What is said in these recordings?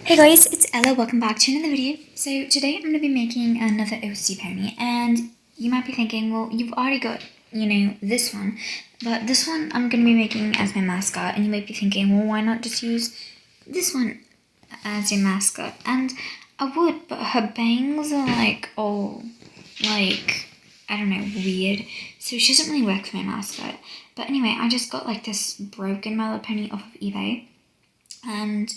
Hey guys, it's Ella, welcome back to another video. So today I'm going to be making another OC pony, and you might be thinking, well, you've already got, this one, but this one I'm going to be making as my mascot, and you might be thinking, well, why not just use this one as your mascot? And I would, but her bangs are I don't know, weird, so she doesn't really work for my mascot. But anyway, I just got this broken My Little Pony off of eBay, and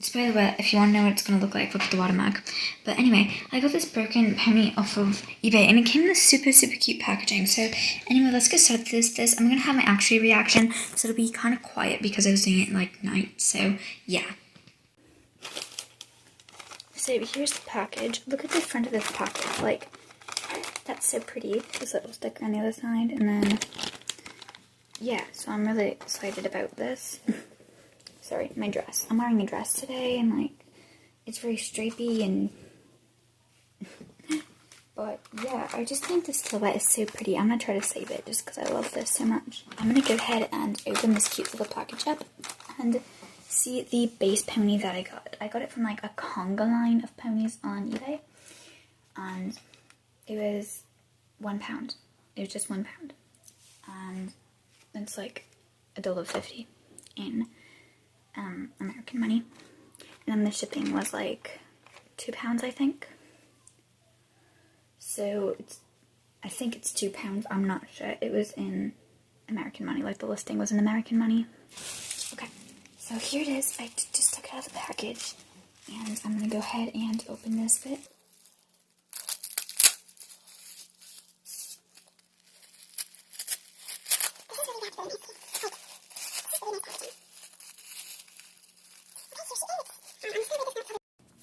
spoiler alert, if you want to know what it's going to look like, look at the watermark. But anyway, I got this broken pony off of eBay, and it came in this super cute packaging. So anyway, let's get started with this. I'm going to have my actual reaction, so it'll be kind of quiet because I was doing it night. So yeah. So here's the package. Look at the front of this package. That's so pretty. There's a little sticker on the other side, and then yeah, so I'm really excited about this. Sorry, my dress. I'm wearing a dress today, and it's very stripy, and but yeah, I just think the silhouette is so pretty. I'm gonna try to save it just because I love this so much. I'm gonna go ahead and open this cute little package up and see the base pony that I got. I got it from a conga line of ponies on eBay, and it was £1. It was just £1, and it's $1.50 in American money, and then the shipping was £2, I think. So I think it's £2. I'm not sure. It was in American money. The listing was in American money. Okay, so here it is. I just took it out of the package, and I'm gonna go ahead and open this bit.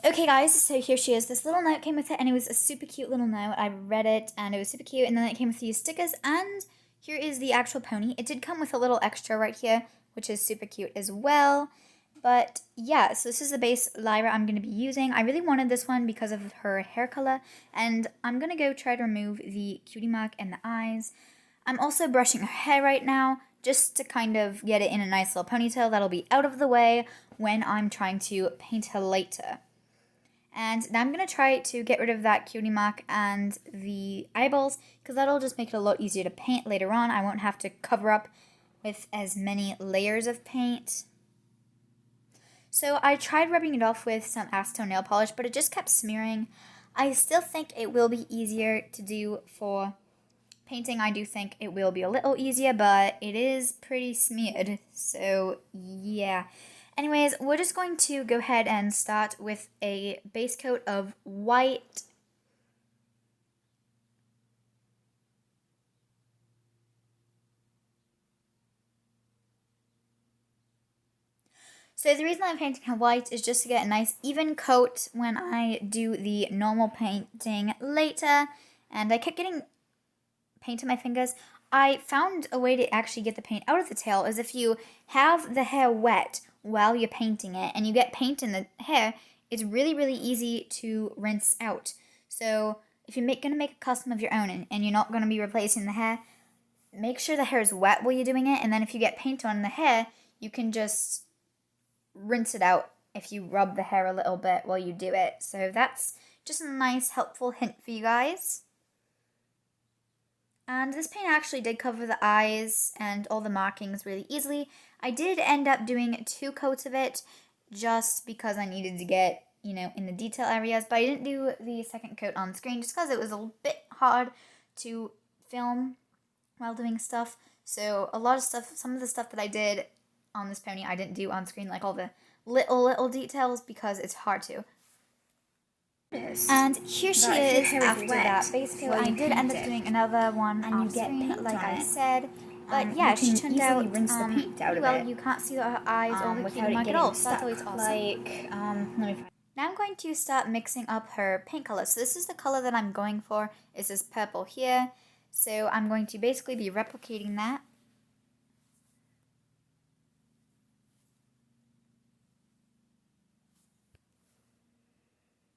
Okay guys, so here she is. This little note came with it, and it was a super cute little note. I read it, and it was super cute, and then it came with these stickers, and here is the actual pony. It did come with a little extra right here, which is super cute as well. But yeah, so this is the base Lyra I'm going to be using. I really wanted this one because of her hair color, and I'm going to go try to remove the cutie mark and the eyes. I'm also brushing her hair right now, just to kind of get it in a nice little ponytail that'll be out of the way when I'm trying to paint her later. And now I'm going to try to get rid of that cutie mark and the eyeballs, because that'll just make it a lot easier to paint later on. I won't have to cover up with as many layers of paint. So I tried rubbing it off with some acetone nail polish, but it just kept smearing. I still think it will be easier to do for painting. I do think it will be a little easier, but it is pretty smeared. So yeah. Anyways, we're just going to go ahead and start with a base coat of white. So the reason I'm painting her white is just to get a nice even coat when I do the normal painting later. And I kept getting paint on my fingers. I found a way to actually get the paint out of the tail is if you have the hair wet while you're painting it and you get paint in the hair, it's really easy to rinse out. So if you're going to make a custom of your own and you're not going to be replacing the hair, make sure the hair is wet while you're doing it, and then if you get paint on the hair, you can just rinse it out if you rub the hair a little bit while you do it. So that's just a nice helpful hint for you guys. And this paint actually did cover the eyes and all the markings really easily. I did end up doing 2 coats of it just because I needed to get, in the detail areas. But I didn't do the second coat on screen just because it was a bit hard to film while doing stuff. So a lot of stuff, some of the stuff that I did on this pony, I didn't do on screen, all the little details, because it's hard to. And here she is after that base coat. I did end up doing another one on screen, like I said. But yeah, she turned out rinse the paint out of well, it. you can't see her eyes or the cutie mark at all, so that's always awesome. Let me find. Now I'm going to start mixing up her paint color. So this is the color that I'm going for, is this purple here. So I'm going to basically be replicating that.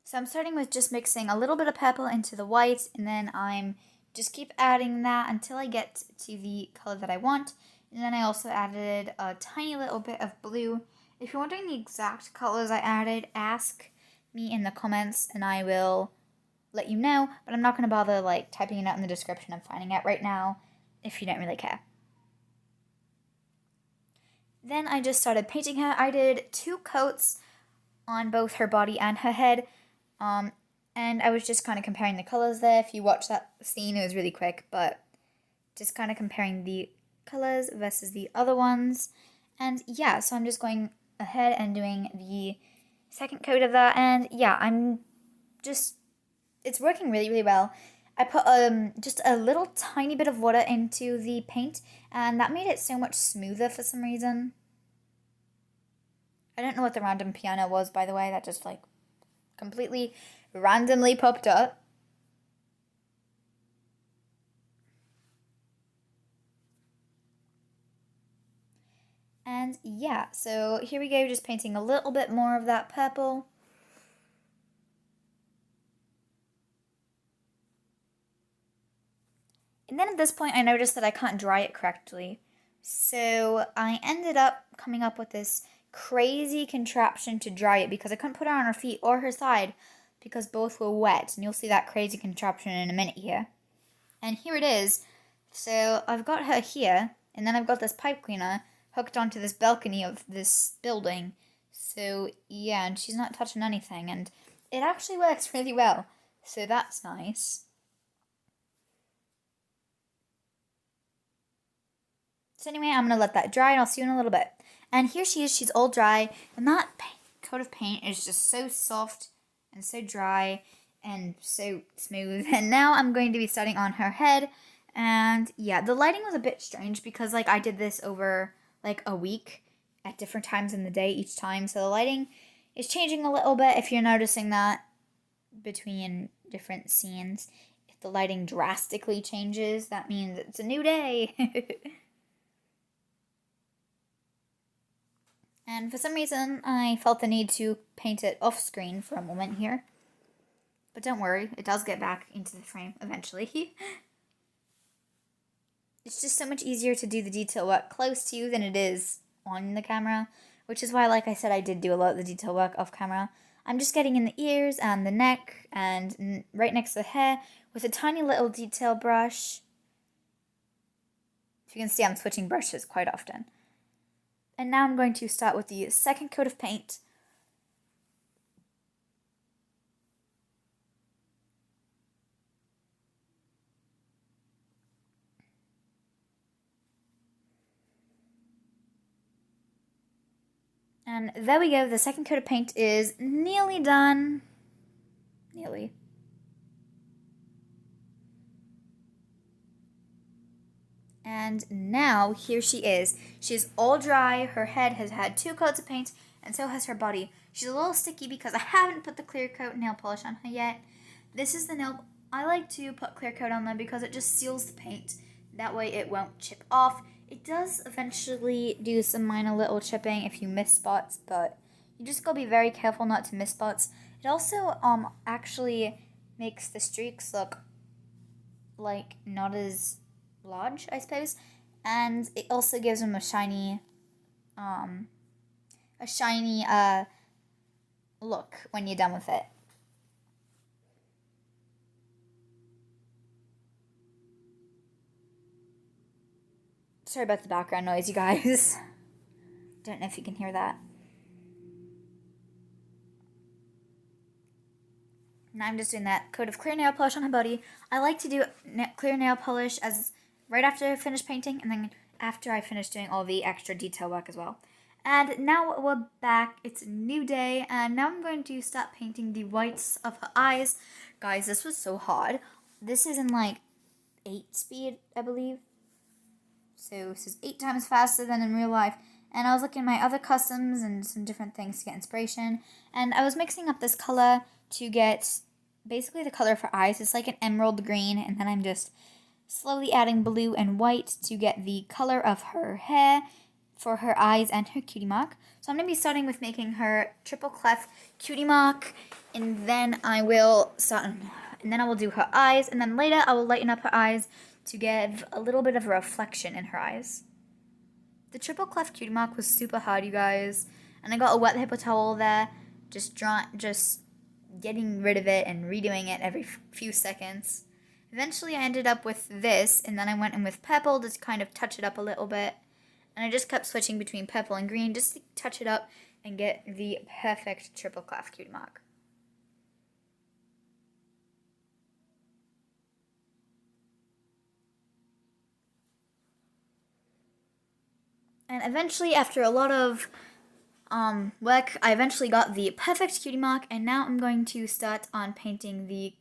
So I'm starting with just mixing a little bit of purple into the white, and then I'm just keep adding that until I get to the color that I want. And then I also added a tiny little bit of blue. If you're wondering the exact colors I added, ask me in the comments and I will let you know, but I'm not going to bother like typing it out in the description. I'm finding out right now if you don't really care. Then I just started painting her. I did 2 coats on both her body and her head, and I was just kind of comparing the colors there. If you watch that scene, it was really quick, but just kind of comparing the colors versus the other ones. And yeah, so I'm just going ahead and doing the second coat of that, and yeah, it's working really, really well. I put just a little tiny bit of water into the paint, and that made it so much smoother for some reason. I don't know what the random piano was, by the way. That just like completely randomly popped up. And yeah, so here we go, just painting a little bit more of that purple. And then at this point, I noticed that I can't dry it correctly. So I ended up coming up with this crazy contraption to dry it because I couldn't put it on her feet or her side because both were wet. And you'll see that crazy contraption in a minute here. And here it is. So I've got her here, and then I've got this pipe cleaner hooked onto this balcony of this building. So yeah, and she's not touching anything, and it actually works really well. So that's nice. So anyway, I'm going to let that dry, and I'll see you in a little bit. And here she is. She's all dry, and that coat of paint is just so soft and so dry and so smooth. And now I'm going to be starting on her head. And yeah, the lighting was a bit strange because like I did this over like a week at different times in the day each time. So the lighting is changing a little bit if you're noticing that between different scenes. If the lighting drastically changes, that means it's a new day. And for some reason, I felt the need to paint it off screen for a moment here. But don't worry, it does get back into the frame eventually. It's just so much easier to do the detail work close to you than it is on the camera, which is why, like I said, I did do a lot of the detail work off camera. I'm just getting in the ears and the neck and right next to the hair with a tiny little detail brush. If you can see, I'm switching brushes quite often. And now I'm going to start with the second coat of paint. And there we go, the second coat of paint is nearly done. Nearly. And now, here she is. She's all dry, her head has had 2 coats of paint, and so has her body. She's a little sticky because I haven't put the clear coat nail polish on her yet. This is the nail, I like to put clear coat on them because it just seals the paint. That way it won't chip off. It does eventually do some minor little chipping if you miss spots, but you just gotta be very careful not to miss spots. It also actually makes the streaks look like not as large, I suppose, and it also gives them a shiny look when you're done with it. Sorry about the background noise, you guys. Don't know if you can hear that. Now I'm just doing that coat of clear nail polish on her body. I like to do clear nail polish as right after I finish painting, and then after I finish doing all the extra detail work as well. And now we're back. It's a new day, and now I'm going to start painting the whites of her eyes. Guys, this was so hard. This is in like 8 speed, I believe. So this is 8 times faster than in real life. And I was looking at my other customs and some different things to get inspiration. And I was mixing up this color to get basically the color for eyes. It's like an emerald green, and then I'm just slowly adding blue and white to get the color of her hair for her eyes and her cutie mark. So I'm going to be starting with making her triple clef cutie mark, and then I will do her eyes, and then later I will lighten up her eyes to give a little bit of a reflection in her eyes. The triple clef cutie mark was super hard, you guys. And I got a wet paper towel there, just getting rid of it and redoing it every few seconds. Eventually I ended up with this, and then I went in with purple to kind of touch it up a little bit. And I just kept switching between purple and green just to touch it up and get the perfect triple clef cutie mark. And eventually, after a lot of work, I eventually got the perfect cutie mark, and now I'm going to start on painting the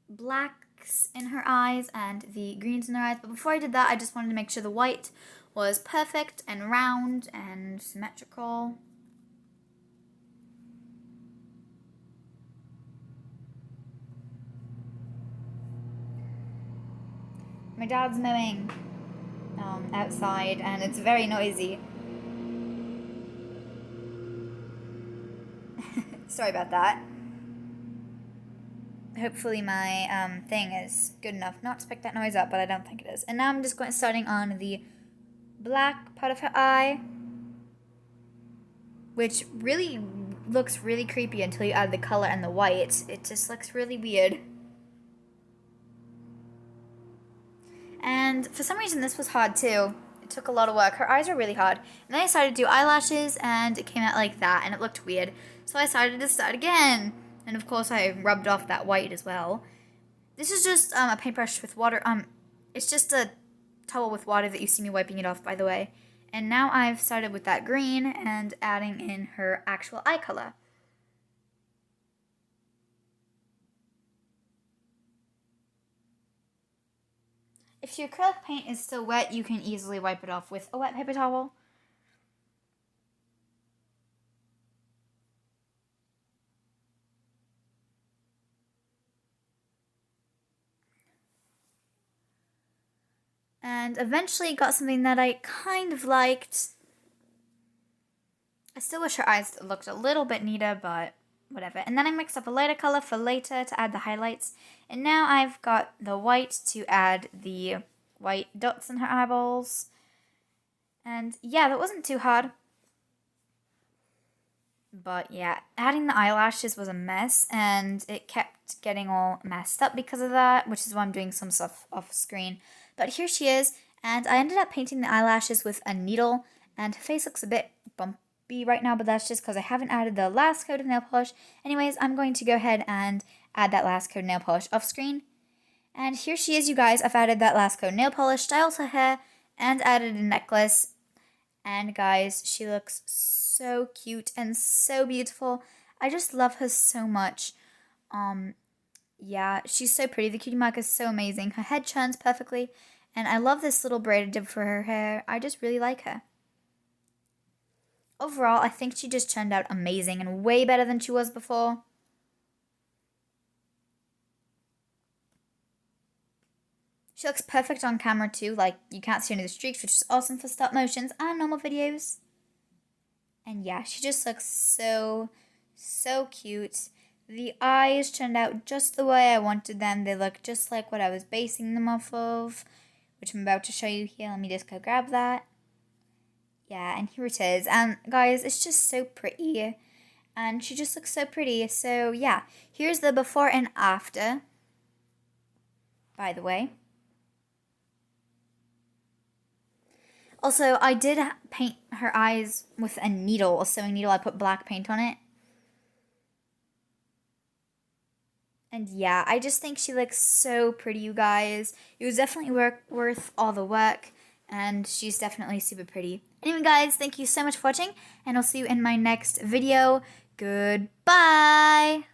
blacks in her eyes and the greens in her eyes. But before I did that, I just wanted to make sure the white was perfect and round and symmetrical. My dad's mowing outside, and it's very noisy. Sorry about that. Hopefully my thing is good enough not to pick that noise up, but I don't think it is. And now I'm just starting on the black part of her eye, which really looks really creepy until you add the color and the white. It just looks really weird. And for some reason this was hard too. It took a lot of work. Her eyes are really hard. And then I decided to do eyelashes, and it came out like that, and it looked weird. So I decided to start again. And of course I rubbed off that white as well. This is just a paintbrush with water. It's just a towel with water that you see me wiping it off, by the way. And now I've started with that green and adding in her actual eye color. If your acrylic paint is still wet, you can easily wipe it off with a wet paper towel. And eventually got something that I kind of liked. I still wish her eyes looked a little bit neater, but whatever. And then I mixed up a lighter color for later to add the highlights. And now I've got the white to add the white dots in her eyeballs. And yeah, that wasn't too hard. But yeah, adding the eyelashes was a mess, and it kept getting all messed up because of that, which is why I'm doing some stuff off screen. But here she is, and I ended up painting the eyelashes with a needle, and her face looks a bit bumpy right now, but that's just because I haven't added the last coat of nail polish. Anyways, I'm going to go ahead and add that last coat of nail polish off screen. And here she is, you guys. I've added that last coat of nail polish, styled her hair, and added a necklace. And guys, she looks so cute and so beautiful. I just love her so much. Yeah, she's so pretty. The cutie mark is so amazing. Her head turns perfectly, and I love this little braid I did for her hair. I just really like her. Overall, I think she just turned out amazing and way better than she was before. She looks perfect on camera too, like you can't see any of the streaks, which is awesome for stop motions and normal videos. And yeah, she just looks so cute. The eyes turned out just the way I wanted them. They look just like what I was basing them off of, which I'm about to show you here. Let me just go grab that. Yeah, and here it is. And guys, it's just so pretty. And she just looks so pretty. So yeah, here's the before and after, by the way. Also, I did paint her eyes with a needle, a sewing needle. I put black paint on it. And yeah, I just think she looks so pretty, you guys. It was definitely worth all the work, and she's definitely super pretty. Anyway, guys, thank you so much for watching, and I'll see you in my next video. Goodbye!